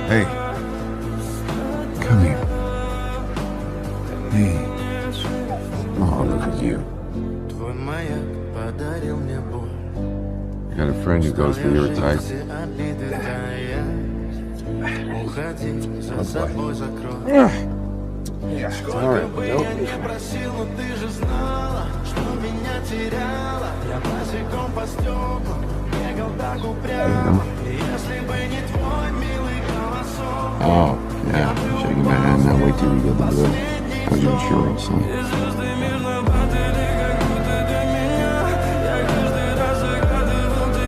Hey. Come here. Hey. Oh, look at you. I got a friend who goes for your type. Yeah, sorry. Oh, yeah. Shaking my hand now. Wait till you get the bill. How's your insurance, huh?